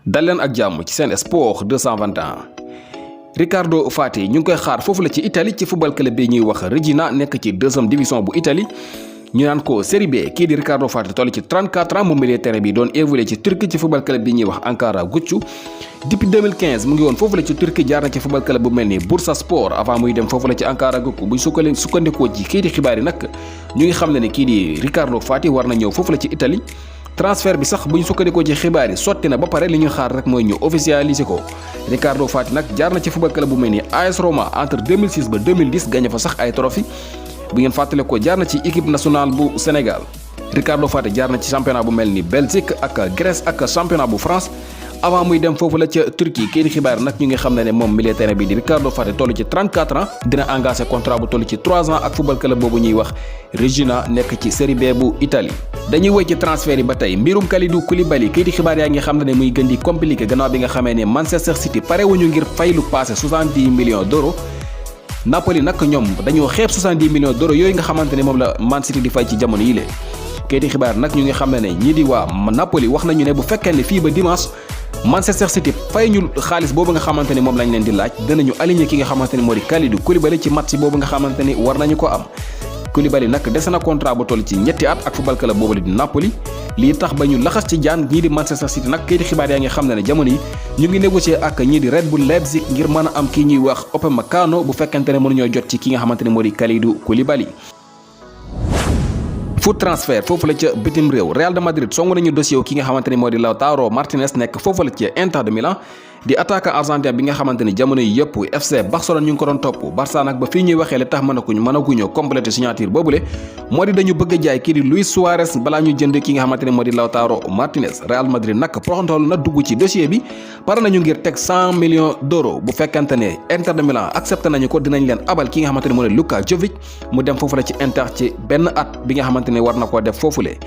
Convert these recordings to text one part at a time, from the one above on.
dal leen ak jàmm ci seen sport 221. Riccardo Fati ñu ngi koy xaar foofu la ci Italie ci football club bi ñuy wax Reggina nekk ci deuxième division bu Italie ñu naan ko Serie B. Kii di Riccardo Fati toll ci 34 ans mu milieu terrain bi doon évolué ci Turquie ci football club bi ñuy wax Ankara Gucci. Depuis 2015 mu ngi woon foofu la ci Turquie, jaar na ci football club bu mel ni Bursaspor avant muy dem foofu la ci Ankara Gucci. buñ sukkandikoo ci kii di xibaar yi nag ñu ngi xam ne kii di Riccardo Fati war na ñëw foofu la ci Italie. transfert bi sax bu ñu sukkandikoo ci xibaar yi sotti na ba pare, li ñu xaar rek mooy ñu officialiser ko. Riccardo Fati nag jaar na ci football club bu mel ni AS Roma entre 2006 ba 2010, gagné fa sax ay trophée. bu ngeen fàttale ko jaar na ci équipe nationale bu Sénégal. Riccardo Fati jaar na ci championnat bu mel ni Belgique ak Grèce ak championnat bu France avant muy dem foofu la ca Turquie. kii di xibaar nag ñu ngi xam ne moom milieu terrain bi di Riccardo Fati toll ci 34 ans dina engagé contrat bu toll ci 3 ans ak football club boobu ñuy wax Reggina nekk ci Serie B bu Italie. dañuy woy ci transfert yi ba tey mbirum Kalidou Koulibaly. kii di xibaar yaa ngi xam ne muy gën di compliqué gannaaw bi nga xamee ne Manchester City pare wuñu ngir fay lu passé 70 millions d'euros. Napoli nag ñoom dañoo xeeb 70 millions d'euros yooyu nga xamante ne moom la Man City di fay ci jamono yi lee. kii di xibaar nag ñu ngi xam ne ñii di waa Napoli wax nañu ne bu fekkee ne fii ba dimanche Manchester City fay ñu xaalis boobu nga xamante ni moom lañ leen di laaj, dinañu aligné ki nga xamante ni moo di Kalidou Koulibaly ci match boobu nga xamante ni war nañu ko am. Koulibaly nag dese na contrat bu toll ci ñetti at ak football club boobu di Napoli. lii tax ba ñu laxas ci jaan ñii di Manchester City nag kii di xibaar yaa ngi xam ne jamono yi ñu ngi négocier ak ñii di Red Bull Leipzig ngir mën a am kii ñuy wax Upamecano bu fekkente ne mënuñoo jot ci ki nga xamante ne moo di Kalidou Koulibaly. foot transfert foofu la ca bitim réew. Real de Madrid songu nañu dossier ki nga xamante ni moo di Lautaro Martinez nekk foofu la ca Inter de Milan di attaquant argentin bi nga xamante ni jamono yi yëpp FC Barcelone ñu ngi ko doon topp. Barça nag ba fii ñuy waxee li tax mënaguñoo complété signature boobule moo di dañu bëgg a jaay kii di Luis Suarez balaa ñu jënd ki nga xamante ni moo di Lautaro Martinez. Real Madrid nag poxantoolu na dugg ci dossier bi, pare nañu ngir teg 100 millions d'euros bu fekkente ne Inter de Milan accepté nañu ko, dinañ leen abal ki nga xamante ni moo di Luka Jovic mu dem foofu la ci Inter ci benn at bi nga xamante ni war na koo def foofule.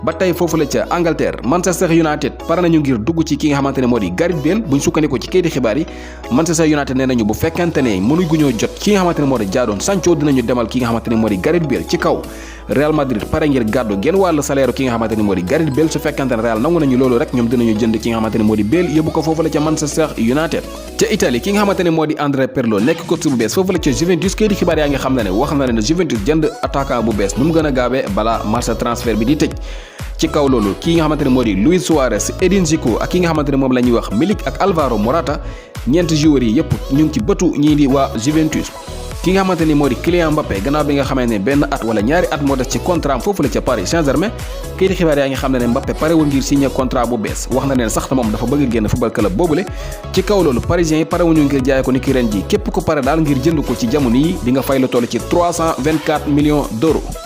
ba tey foofu la ca Angleterre Manchester United pare nañu ngir dugg ci ki nga xamante ne moo di Gareth Bale. buñ sukkandikoo ci kayiti xibaar yi Manchester United nee nañu bu fekkente ne mënuñoo jot ki nga xamante ne moo di Jadon Sancho dinañu demal ki nga xamante ne moo di Gareth Bale ci kaw. Real Madrid pare ngir gàddu genn wàllu salaire ki nga xamante ne moo di Gareth Bale. su fekkente ne Real nangu nañu loolu rek ñoom dinañu jënd ki nga xamante ne moo di Bale yóbbu ko foofu la ca Manchester United. ca Italie ki nga xamante ne moo di Andrea Pirlo nekk coach bu bees foofu la ca Juventus. kayiti xibaar yaa nga xam ne wax na ne Juventus jënd attaquant bu bees nu mu gën a gaawee balaa marché transfert bi di tëj. ci kaw loolu kii nga xamante ne moo di Luis Suarez, Edin Dzeko ak ki nga xamante ne moom la ñuy wax Milik ak Alvaro Morata, ñeenti joueurs yi yëpp ñu ngi ci bëtu ñii di waa Juventus. ki nga xamante ni moo di Kylian Mbappé gannaaw bi nga xamante ne benn at wala ñaari at moo des ci contrat am foofu la ca Paris Saint-Germain. kii di xibaar yaa ngi xam ne Mbappé parewul ngir signé contrat bu bees. wax na leen sax moom dafa bëgg a génn football club boobule. ci kaw loolu parisiens yi parewuñu ngir jaay ko ni ki ren ji képp ko pare daal ngir jënd ko ci jamono yi di nga fay lu toll ci 324 millions d'euros.